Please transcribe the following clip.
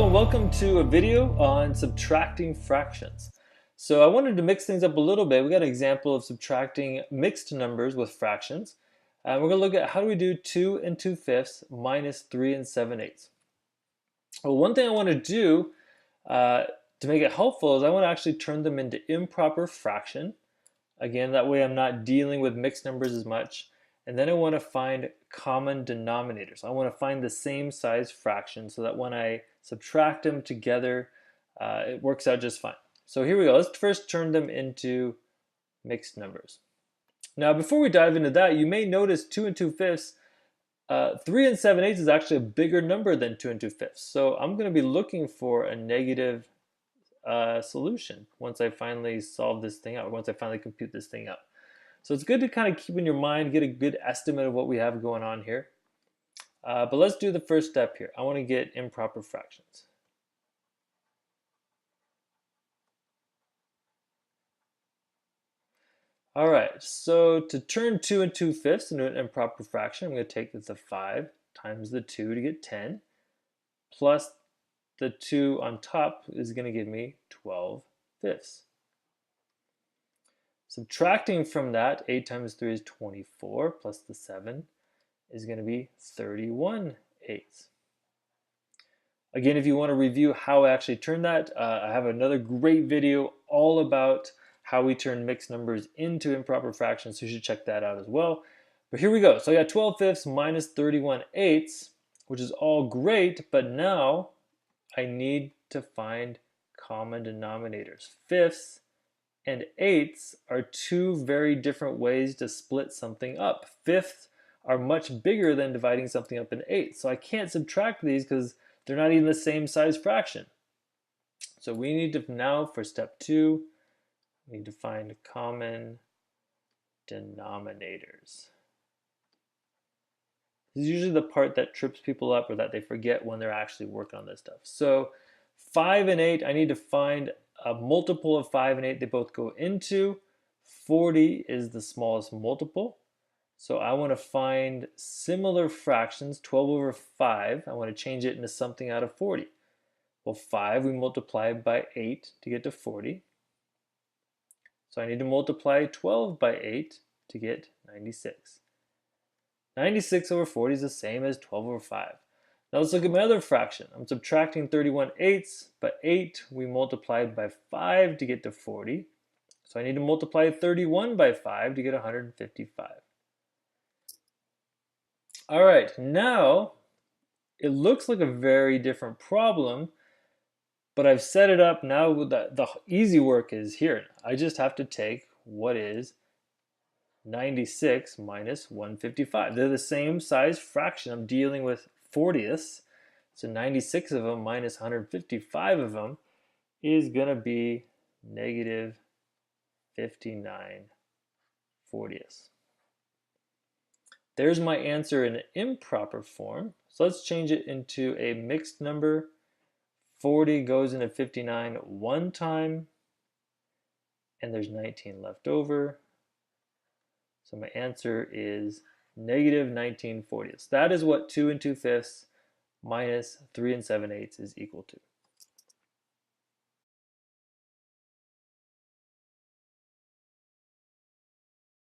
and welcome to a video on subtracting fractions. So I wanted to mix things up a little bit. We got an example of subtracting mixed numbers with fractions. We're going to look at how do we do 2 and 2/5 minus 3 and 7/8. Well, one thing I want to do to make it helpful is I want to actually turn them into improper fraction. Again, that way I'm not dealing with mixed numbers as much. And then I want to find common denominators. I want to find the same size fraction so that when I subtract them together, it works out just fine. So here we go. Let's first turn them into mixed numbers. Now, before we dive into that, you may notice 2 and 2/5, 3 and 7/8 is actually a bigger number than 2 and 2/5. So I'm going to be looking for a negative solution once I finally solve this thing out, once I finally compute this thing out. So it's good to kind of keep in your mind, get a good estimate of what we have going on here. But let's do the first step here. I want to get improper fractions. All right, so to turn 2 and 2/5 into an improper fraction, I'm going to take the 5 times the 2 to get 10, plus the 2 on top is going to give me 12/5. Subtracting from that, 8 times 3 is 24, plus the 7 is going to be 31/8. Again, if you want to review how I actually turn that, I have another great video all about how we turn mixed numbers into improper fractions, so you should check that out as well. But here we go. So I got 12/5 minus 31/8, which is all great, but now I need to find common denominators. Fifths and eighths are two very different ways to split something up. Fifths are much bigger than dividing something up in eighths. So I can't subtract these because they're not even the same size fraction. So we need to now, for step 2, we need to find common denominators. This is usually the part that trips people up or that they forget when they're actually working on this stuff. So 5 and 8, I need to find a multiple of 5 and 8 they both go into. 40 is the smallest multiple. So I want to find similar fractions. 12 over 5, I want to change it into something out of 40. Well, 5 we multiply by 8 to get to 40. So I need to multiply 12 by 8 to get 96. 96 over 40 is the same as 12 over 5. Now let's look at my other fraction. I'm subtracting 31/8, but 8 we multiplied by 5 to get to 40. So I need to multiply 31 by 5 to get 155. All right, now it looks like a very different problem, but I've set it up now. The easy work is here. I just have to take what is 96 minus 155. They're the same size fraction. I'm dealing with 40ths. So 96 of them minus 155 of them is going to be negative 59/40. There's my answer in an improper form. So let's change it into a mixed number. 40 goes into 59 one time, and there's 19 left over. So my answer is negative 19/40. That is what 2 and 2/5 minus 3 and 7/8 is equal to.